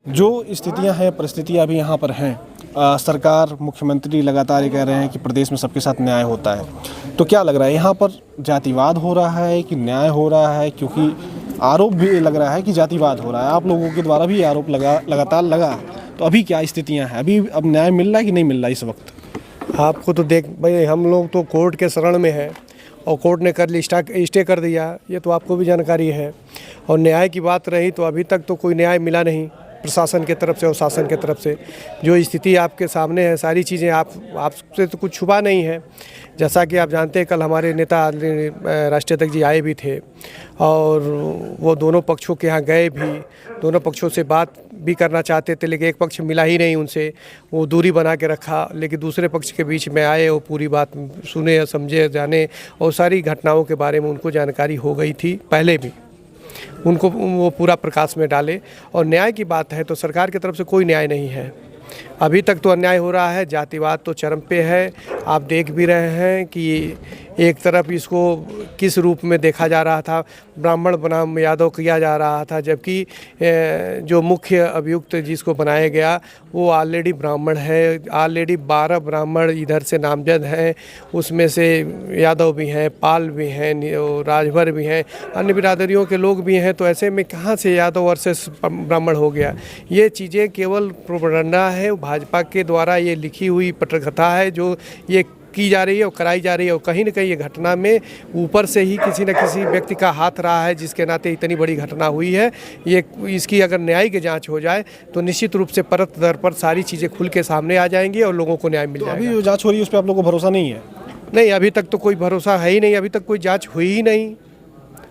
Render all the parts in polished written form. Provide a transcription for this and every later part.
जो स्थितियां हैं, परिस्थितियां अभी यहाँ पर हैं, सरकार, मुख्यमंत्री लगातार ये कह रहे हैं कि प्रदेश में सबके साथ न्याय होता है। तो क्या लग रहा है, यहाँ पर जातिवाद हो रहा है कि न्याय हो रहा है? क्योंकि आरोप भी लग रहा है कि जातिवाद हो रहा है, आप लोगों के द्वारा भी आरोप लगातार लगा। तो अभी क्या स्थितियाँ हैं, अभी अब न्याय मिल रहा है कि नहीं मिल रहा इस वक्त? आपको तो देख भाई, हम लोग तो कोर्ट के शरण में हैं और कोर्ट ने कर ली स्टे कर दिया, ये तो आपको भी जानकारी है। और न्याय की बात रही तो अभी तक तो कोई न्याय मिला नहीं प्रशासन के तरफ से और शासन के तरफ से। जो स्थिति आपके सामने है, सारी चीज़ें आपसे तो कुछ छुपा नहीं है। जैसा कि आप जानते हैं, कल हमारे नेता राष्ट्रीय अध्यक्ष जी आए भी थे और वो दोनों पक्षों के यहाँ गए भी, दोनों पक्षों से बात भी करना चाहते थे, लेकिन एक पक्ष मिला ही नहीं उनसे, वो दूरी बना के रखा। लेकिन दूसरे पक्ष के बीच में आए और पूरी बात सुने, समझे, जाने और सारी घटनाओं के बारे में उनको जानकारी हो गई थी पहले भी, उनको वो पूरा प्रकाश में डाले। और न्याय की बात है तो सरकार की तरफ से कोई न्याय नहीं है, अभी तक तो अन्याय हो रहा है। जातिवाद तो चरम पे है, आप देख भी रहे हैं कि एक तरफ इसको किस रूप में देखा जा रहा था, ब्राह्मण बनाम यादव किया जा रहा था, जबकि जो मुख्य अभियुक्त जिसको बनाया गया वो ऑलरेडी ब्राह्मण है। ऑलरेडी 12 ब्राह्मण इधर से नामजद हैं, उसमें से यादव भी हैं, पाल भी हैं, राजभर भी हैं, अन्य बिरादरियों के लोग भी हैं। तो ऐसे में कहाँ से यादव वर्सेस ब्राह्मण हो गया? ये चीज़ें केवल प्रोपेगेंडा है, भाजपा के द्वारा ये लिखी हुई पटकथा है जो ये की जा रही है और कराई जा रही है। और कहीं ना कहीं ये घटना में ऊपर से ही किसी न किसी व्यक्ति का हाथ रहा है, जिसके नाते इतनी बड़ी घटना हुई है। ये इसकी अगर न्यायिक जांच हो जाए तो निश्चित रूप से परत दर पर सारी चीज़ें खुल के सामने आ जाएंगी और लोगों को न्याय मिल जाएगा। अभी जो जाँच हो रही है उस पर आप लोगों को भरोसा नहीं है? नहीं, अभी तक तो कोई भरोसा है ही नहीं, अभी तक कोई जाँच हुई ही नहीं।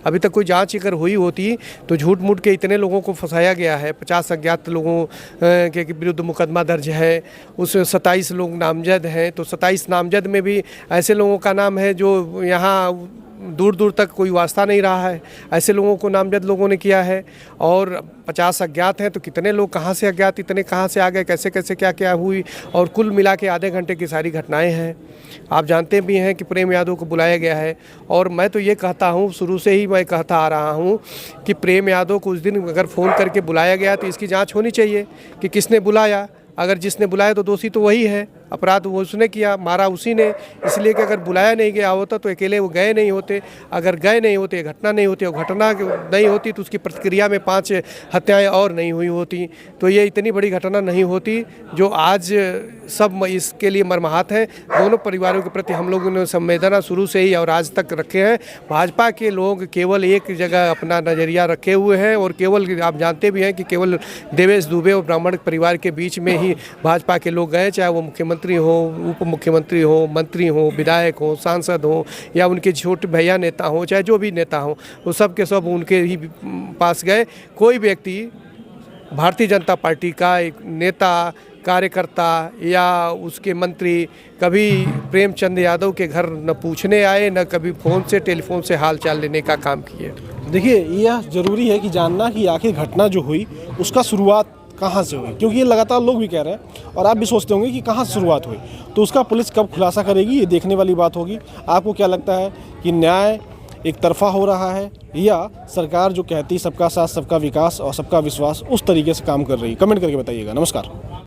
अभी तक कोई जांच अगर हुई होती तो झूठ मूठ के इतने लोगों को फंसाया गया है। 50 अज्ञात लोगों के विरुद्ध मुकदमा दर्ज है, उसमें 27 लोग नामजद हैं। तो 27 नामजद में भी ऐसे लोगों का नाम है जो यहाँ दूर दूर तक कोई वास्ता नहीं रहा है, ऐसे लोगों को नामजद लोगों ने किया है। और 50 अज्ञात हैं तो कितने लोग कहाँ से अज्ञात, इतने कहाँ से आ गए, कैसे कैसे क्या क्या हुई। और कुल मिला के आधे घंटे की सारी घटनाएं हैं। आप जानते भी हैं कि प्रेम यादव को बुलाया गया है और मैं तो ये कहता हूँ, शुरू से ही मैं कहता आ रहा हूँ कि प्रेम यादव को उस दिन अगर फ़ोन करके बुलाया गया तो इसकी जाँच होनी चाहिए कि किसने बुलाया। अगर जिसने बुलाया तो दोषी तो वही है, अपराध वो उसने किया, मारा उसी ने। इसलिए कि अगर बुलाया नहीं गया होता तो अकेले वो गए नहीं होते, अगर गए नहीं होते घटना नहीं होती, और घटना नहीं होती तो उसकी प्रतिक्रिया में 5 हत्याएं और नहीं हुई होती, तो ये इतनी बड़ी घटना नहीं होती जो आज सब इसके लिए मर्माहत हैं। दोनों परिवारों के प्रति हम लोगों ने संवेदना शुरू से ही और आज तक रखे हैं। भाजपा के लोग केवल एक जगह अपना नज़रिया रखे हुए हैं और केवल आप जानते भी हैं कि केवल देवेश दुबे और ब्राह्मण परिवार के बीच में ही भाजपा के लोग गए, चाहे वो मुख्यमंत्री हो, उप मुख्यमंत्री हो, मंत्री हो, विधायक हो, सांसद हो या उनके छोटे भैया नेता हो, चाहे जो भी नेता हो, वो सब के सब उनके ही पास गए। कोई व्यक्ति भारतीय जनता पार्टी का एक नेता, कार्यकर्ता या उसके मंत्री कभी प्रेमचंद यादव के घर न पूछने आए, न कभी फ़ोन से, टेलीफोन से हाल चाल लेने का काम किए। देखिए, यह ज़रूरी है कि जानना कि आखिर घटना जो हुई उसका शुरुआत कहाँ से हुई, क्योंकि ये लगातार लोग भी कह रहे हैं और आप भी सोचते होंगे कि कहाँ से शुरुआत हुई। तो उसका पुलिस कब खुलासा करेगी, ये देखने वाली बात होगी। आपको क्या लगता है कि न्याय एक तरफा हो रहा है या सरकार जो कहती सबका साथ, सबका विकास और सबका विश्वास, उस तरीके से काम कर रही है? कमेंट करके बताइएगा। नमस्कार।